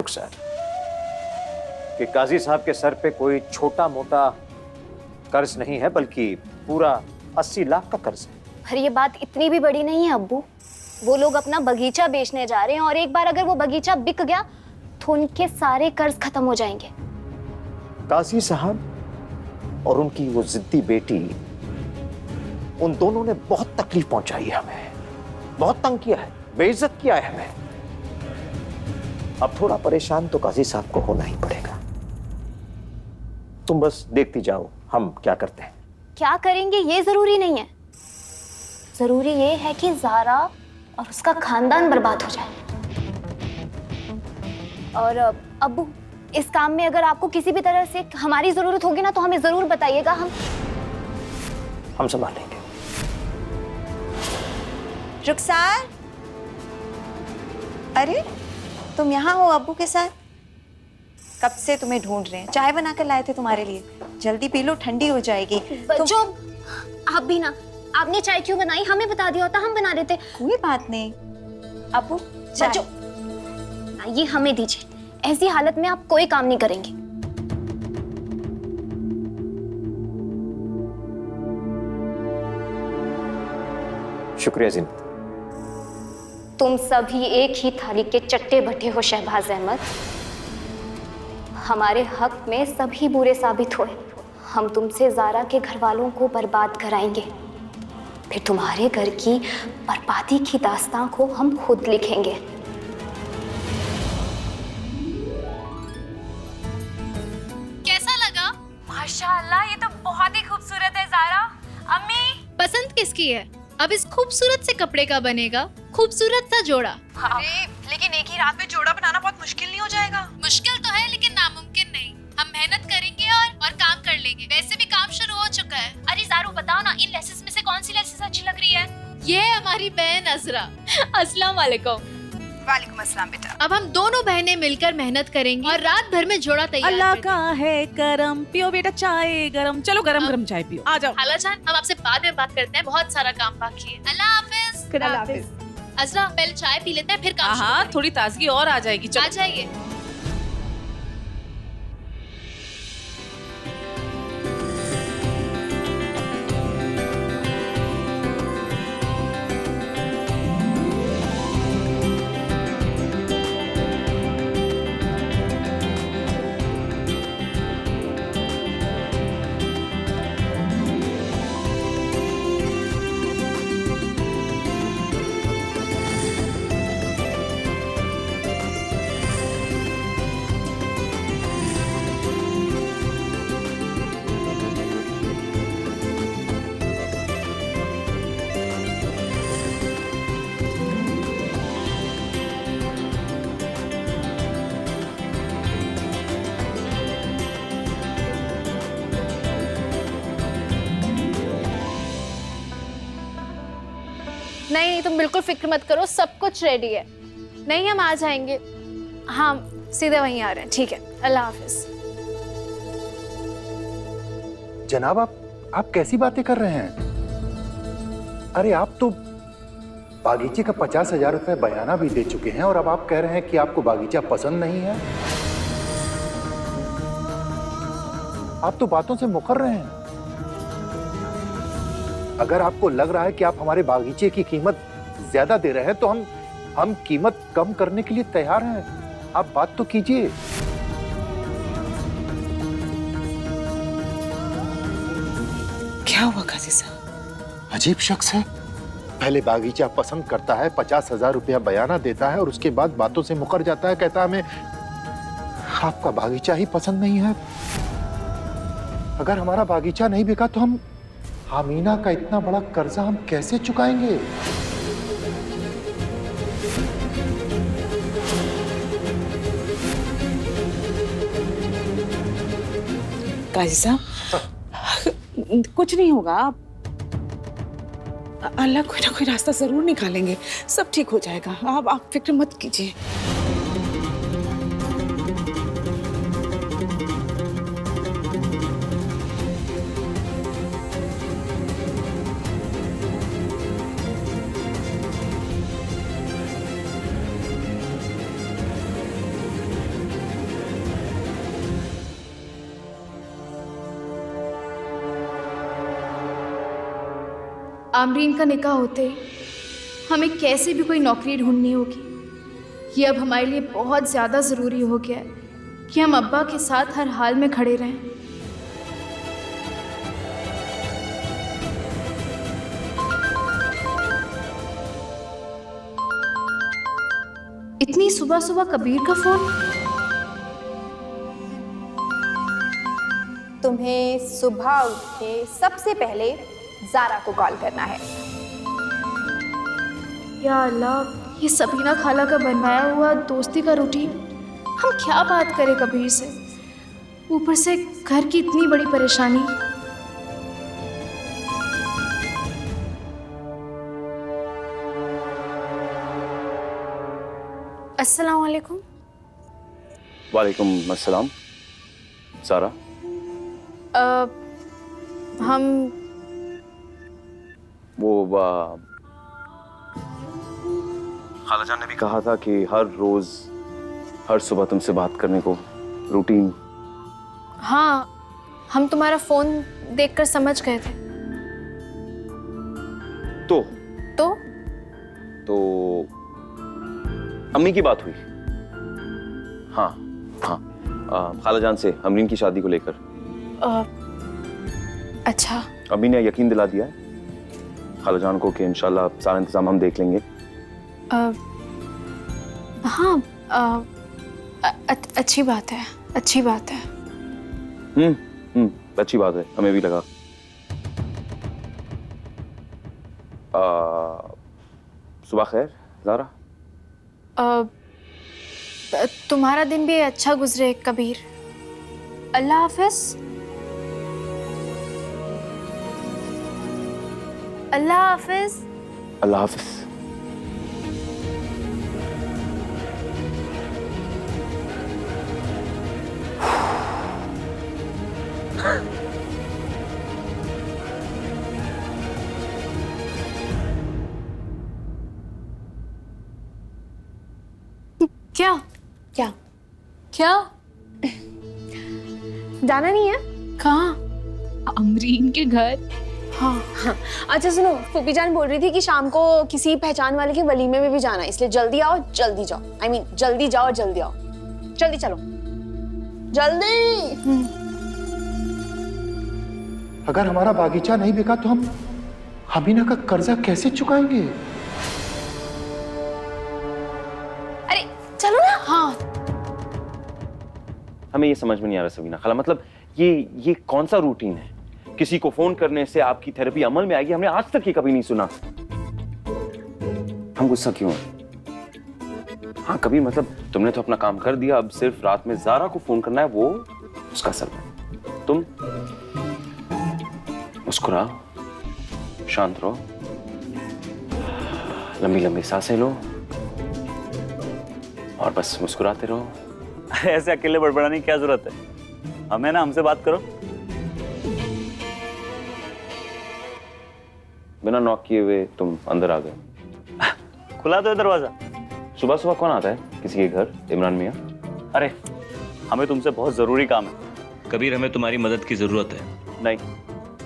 रुखसार कि काजी साहब के सर पे कोई छोटा मोटा कर्ज नहीं है, बल्कि पूरा 80 लाख का कर्ज है। पर ये बात इतनी भी बड़ी नहीं है अब्बू। वो लोग अपना बगीचा बेचने जा रहे हैं और एक बार अगर वो बगीचा बिक गया तो उनके सारे कर्ज खत्म हो जाएंगे। काजी साहब और उनकी वो जिद्दी बेटी, उन दोनों ने बहुत तकलीफ पहुंचाई है हमें, बहुत तंग किया है, बेइज्जत किया है हमें। अब थोड़ा परेशान तो काजी साहब को होना ही पड़ेगा। तुम बस देखती जाओ हम क्या करते हैं। क्या करेंगे ये जरूरी नहीं है, जरूरी ये है कि ज़ारा और उसका खानदान बर्बाद हो जाए। और अब्बू, इस काम में अगर आपको किसी भी तरह से हमारी जरूरत होगी ना तो हमें जरूर बताइएगा, हम संभाल लेंगे। रुखसार, अरे तुम यहाँ हो अब्बू के साथ? कब से तुम्हें ढूंढ रहे हैं। चाय बना कर लाए थे तुम्हारे लिए, जल्दी पी लो, ठंडी हो जाएगी। बच्चों, आप भी ना, आपने चाय क्यों बनाई? हमें बता दिया होता, हम बना देते। कोई बात नहीं अब्बू, बच्चों ये हमें दीजिए, ऐसी हालत में आप कोई काम नहीं करेंगे। शुक्रिया जिन्नत। तुम सभी एक ही थाली के चट्टे बट्टे हो शहबाज अहमद। हमारे हक में सभी बुरे साबित हुए। हम तुमसे ज़ारा के घर वालों को बर्बाद कराएंगे, फिर तुम्हारे घर की बर्बादी की दास्तां को हम खुद लिखेंगे। कैसा लगा? माशाअल्लाह, ये तो बहुत ही खूबसूरत है ज़ारा। अम्मी, पसंद किसकी है? अब इस खूबसूरत से कपड़े का बनेगा खूबसूरत सा जोड़ा। अरे लेकिन एक ही रात में जोड़ा बनाना बहुत मुश्किल नहीं हो जाएगा? मुश्किल तो है लेकिन नामुमकिन नहीं। हम मेहनत करेंगे और काम कर लेंगे। वैसे भी काम शुरू हो चुका है। अरे ज़ारू, बताओ ना, इन लेसेस में से कौन सी लेसेस अच्छी लग रही है? ये है हमारी बहन अजरा। अस्सलाम वालेकुम। वालेकुम अस्सलाम बेटा। अब हम दोनों बहनें मिलकर मेहनत करेंगी और रात भर में जोड़ा तैयार अल्लाह कर का है करम। पियो बेटा चाय गरम। चलो गरम गरम चाय पियो। आ जाओ। खालाजान, हम आपसे बाद में बात करते हैं, बहुत सारा काम बाकी है। अल्लाह हाफिज। अल्लाह हाफिज। अजरा, पहले चाय पी लेते हैं, फिर काम शुरू हाँ, करेंगे। थोड़ी ताजगी और आ जाएगी। आ जाइए। नहीं, तुम बिल्कुल फिक्र मत करो, सब कुछ रेडी है। नहीं, हम आ जाएंगे। हाँ, सीधे वहीं आ रहे हैं। ठीक है, अल्लाह हाफिज। जनाब, आप कैसी बातें कर रहे हैं? अरे आप तो बागीचे का 50,000 रुपए बयाना भी दे चुके हैं और अब आप कह रहे हैं कि आपको बागीचा पसंद नहीं है। आप तो बातों से मुकर रहे हैं। अगर आपको लग रहा है कि आप हमारे बागीचे की कीमत ज्यादा दे रहे हैं तो हम कीमत कम करने के लिए तैयार हैं। आप बात तो कीजिए। क्या हुआ काजी साहब? अजीब शख्स है। पहले बागीचा पसंद करता है, 50,000 रुपया बयाना देता है और उसके बाद बातों से मुकर जाता है, कहता है हमें आपका बागीचा ही पसंद नहीं है। अगर हमारा बागीचा नहीं बिका तो हम आमीना का इतना बड़ा कर्जा हम कैसे चुकाएंगे? काजी साहब, कुछ नहीं होगा। अल्लाह कोई ना कोई रास्ता जरूर निकालेंगे, सब ठीक हो जाएगा। आप फिक्र मत कीजिए। आमरीन का निकाह होते ही हमें कैसे भी कोई नौकरी ढूंढनी होगी। ये अब हमारे लिए बहुत ज़्यादा ज़रूरी हो गया है कि हम अब्बा के साथ हर हाल में खड़े रहें। इतनी सुबह सुबह कबीर का फोन। तुम्हें सुबह उठ के सबसे पहले ज़ारा को कॉल करना है। या अल्लाह, ये सबीना खाला का बनवाया हुआ दोस्ती का रूटीन। हम क्या बात करें कबीर से, ऊपर से घर की इतनी बड़ी परेशानी। अस्सलाम वालेकुम। वालेकुम अस्सलाम। सारा, हम वो खालाजान ने भी कहा था कि हर रोज हर सुबह तुमसे बात करने को, रूटीन। हाँ, हम तुम्हारा फोन देखकर समझ गए थे। तो अम्मी की बात हुई? हाँ हाँ, खालाजान से अमरीन की शादी को लेकर। अच्छा। अम्मी ने यकीन दिला दिया है खालाजान को कि इंशाल्लाह सारा इंतजाम हम देख लेंगे। हाँ, अच्छी बात है, अच्छी बात है। अच्छी बात है, हमें भी लगा। सुबह खैर ज़ारा। तुम्हारा दिन भी अच्छा गुजरे कबीर। अल्लाह हाफिज। अल्लाह हाफिज। अल्लाह हाफिज। क्या क्या क्या जाना नहीं है? कहाँ? अमरीन के घर। हाँ हाँ। अच्छा सुनो, फूफी जान बोल रही थी कि शाम को किसी पहचान वाले के वलीमे में भी जाना है, इसलिए जल्दी आओ, जल्दी जाओ। I mean, जल्दी जाओ और जल्दी आओ। जल्दी चलो, जल्दी। अगर हमारा बागीचा नहीं बिका तो हम हमीना का कर्जा कैसे चुकाएंगे? अरे चलो ना। हाँ, हमें ये समझ में नहीं आ रहा सबीना खाला, मतलब ये कौन सा रूटीन है? किसी को फोन करने से आपकी थेरेपी अमल में आएगी, हमने आज तक ये कभी नहीं सुना। हम गुस्सा क्यों हैं? हाँ कभी, मतलब तुमने तो अपना काम कर दिया, अब सिर्फ रात में ज़ारा को फोन करना है, वो उसका असर है। तुम मुस्कुराओ, शांत रहो, लंबी लंबी सांसें लो और बस मुस्कुराते रहो। ऐसे अकेले बड़बड़ाने की क्या जरूरत है? हमें ना, हमसे बात करो। बिना नॉक किए हुए तुम अंदर आ गए। खुला दो दरवाजा। सुबह सुबह कौन आता है किसी के घर? इमरान मियाँ। अरे हमें तुमसे बहुत जरूरी काम है। कबीर, हमें तुम्हारी मदद की जरूरत है। नहीं।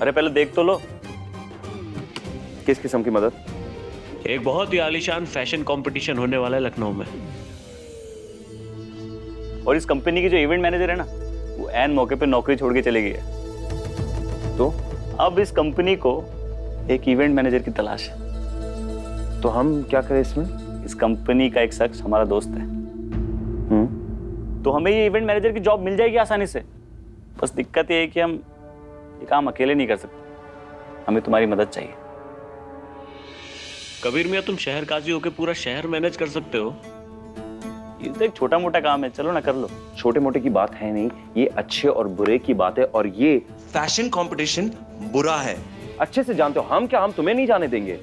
अरे पहले देख तो लो। किस किस्म की मदद? एक बहुत ही आलीशान फैशन कंपटीशन होने वाला है लखनऊ में, और इस कंपनी की जो इवेंट मैनेजर है ना, वो ऐन मौके पे नौकरी छोड़ के चली गई है। तो अब इस कंपनी को एक इवेंट मैनेजर की तलाश है। तो हम क्या करें इसमें? इस कंपनी का एक शख्स हमारा दोस्त है। तो हमें ये इवेंट मैनेजर की जॉब मिल जाएगी आसानी से। बस दिक्कत ये है कि हम ये काम अकेले नहीं कर सकते, हमें तुम्हारी मदद चाहिए। कबीर मियाँ, तुम शहर काजी होकर पूरा शहर मैनेज कर सकते हो। ये तो एक छोटा मोटा काम है, चलो ना कर लो। छोटे मोटे की बात है नहीं, ये अच्छे और बुरे की बात है। और ये फैशन कंपटीशन बुरा है, अच्छे से जानते हो। हम क्या, हम तुम्हें नहीं जाने देंगे?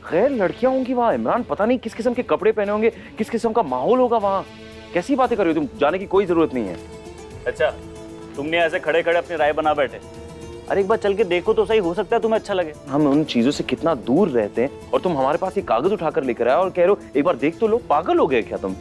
खैर लड़कियां होंगी वहां, इमरान पता नहीं किस किस्म के कपड़े पहने होंगे, किस किस्म का माहौल होगा वहां। कैसी बातें कर रही हो तुम? जाने की कोई जरूरत नहीं है। अच्छा, तुमने ऐसे खड़े खड़े अपनी राय बना बैठे। अरे एक बार चल के देखो तो सही, हो सकता है तुम्हें अच्छा लगे। हम उन चीजों से कितना दूर रहते हैं और तुम हमारे पास ये कागज उठाकर लेकर आए और कह रहे हो एक बार देख तो लो। पागल हो गए क्या तुम?